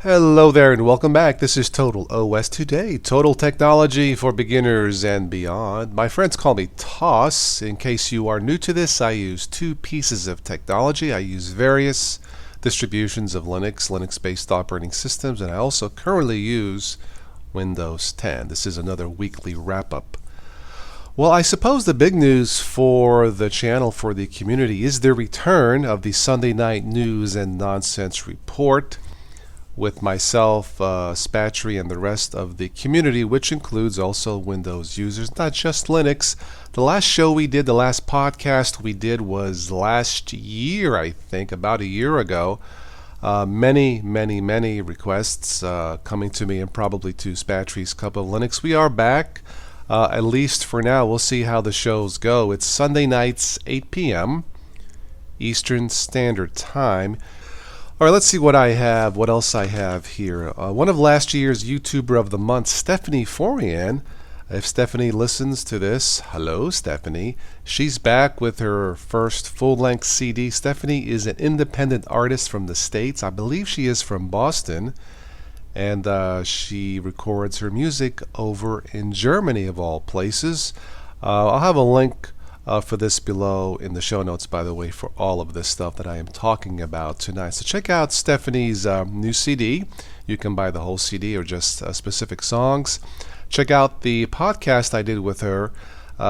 Hello there and welcome back. This is Total OS Today, total technology for beginners and beyond. My friends call me TOS. In case you are new to this, I use two pieces of technology. I use various distributions of Linux-based operating systems, and I also currently use Windows 10. This is another weekly wrap-up. Well, I suppose the big news for the channel, for the community, is the return of the Sunday night news and nonsense report with myself, Spatry, and the rest of the community, which includes also Windows users, not just Linux. The last show we did, the last podcast we did was last year, I think, about a year ago. Many requests coming to me and probably to Spatry's Cup of Linux. We are back, at least for now. We'll see how the shows go. It's Sunday nights, 8 p.m. Eastern Standard Time. All right, let's see what I have, what else I have here. One of last year's YouTuber of the Month, Stephanie Forian. If Stephanie listens to this, hello, Stephanie. She's back with her first full-length CD. Stephanie is an independent artist from the States. I believe she is from Boston. And she records her music over in Germany, of all places. I'll have a link for this below in the show notes, by the way, for all of this stuff that I am talking about tonight. So check out Stephanie's new CD. You can buy the whole CD or just specific songs. Check out the podcast I did with her.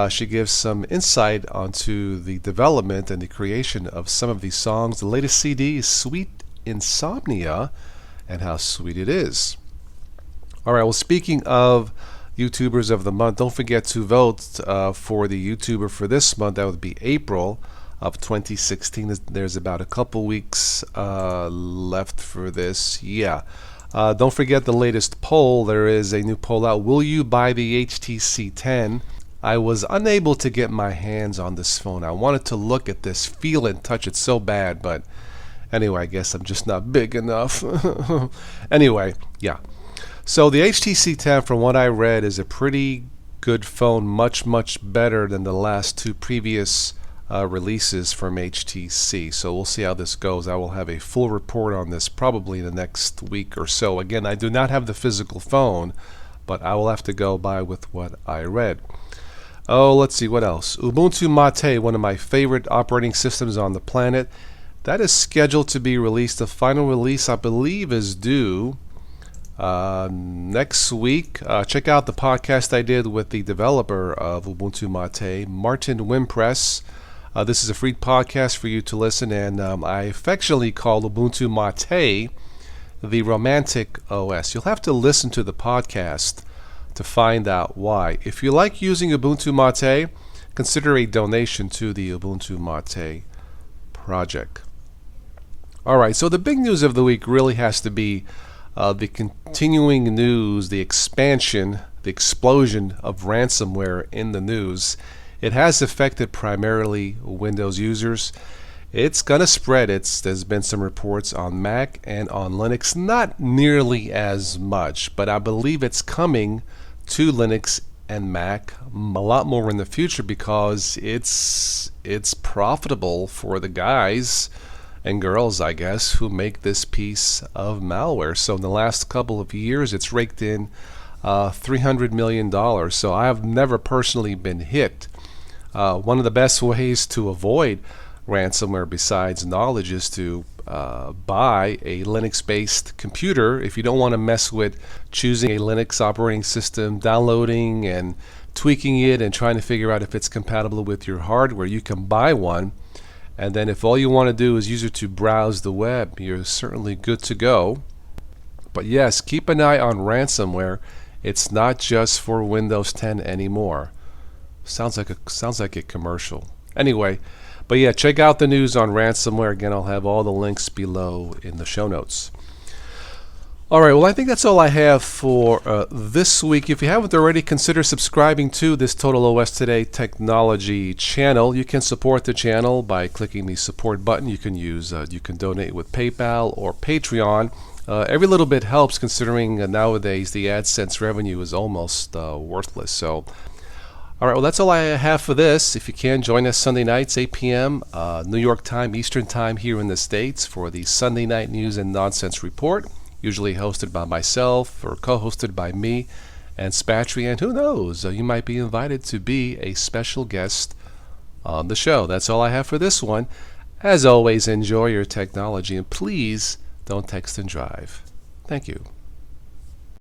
She gives some insight onto the development and the creation of some of these songs. The latest CD is Sweet Insomnia, and how sweet it is. All right, well, speaking of YouTubers of the month, don't forget to vote for the YouTuber for this month. That would be April of 2016. There's about a couple weeks left for this. Don't forget the latest poll. There is a new poll out. Will you buy the HTC 10? I was unable to get my hands on this phone. I wanted to look at this, feel and touch it so bad, but anyway, I guess I'm just not big enough. Anyway, yeah. So the HTC 10, from what I read, is a pretty good phone, much better than the last two previous releases from HTC. So we'll see how this goes. I will have a full report on this probably in the next week or so. Again, I do not have the physical phone, but I will have to go by with what I read. Oh, let's see, what else? Ubuntu Mattei, one of my favorite operating systems on the planet. That is scheduled to be released. The final release, I believe, is due next week. Check out the podcast I did with the developer of Ubuntu Mattei, Martin Wimpress. This is a free podcast for you to listen, and I affectionately call Ubuntu Mattei the romantic OS. You'll have to listen to the podcast to find out why. If you like using Ubuntu Mattei, consider a donation to the Ubuntu Mattei project. All right, so the big news of the week really has to be the continuing news, the expansion, the explosion of ransomware in the news. It has affected primarily Windows users. It's going to spread. There's been some reports on Mac and on Linux, not nearly as much, but I believe it's coming to Linux and Mac a lot more in the future because it's profitable for the guys and girls, I guess, who make this piece of malware. So in the last couple of years, it's raked in $300 million. So I have never personally been hit. One of the best ways to avoid ransomware besides knowledge is to buy a Linux-based computer. If you don't want to mess with choosing a Linux operating system, downloading and tweaking it and trying to figure out if it's compatible with your hardware, you can buy one. And then if all you want to do is use it to browse the web, you're certainly good to go. But yes, keep an eye on ransomware. It's not just for Windows 10 anymore. Sounds like a commercial. Anyway, but yeah, check out the news on ransomware. Again, I'll have all the links below in the show notes. All right, well, I think that's all I have for this week. If you haven't already, consider subscribing to this Total OS Today technology channel. You can support the channel by clicking the support button. You can donate with PayPal or Patreon. Every little bit helps, considering nowadays the AdSense revenue is almost worthless. So, all right, well, that's all I have for this. If you can, join us Sunday nights, 8 p.m. New York time, Eastern time here in the States for the Sunday Night News and Nonsense Report. usually hosted by myself or co-hosted by me and Spatry, and who knows, you might be invited to be a special guest on the show. That's all I have for this one. As always, enjoy your technology, and please don't text and drive. Thank you.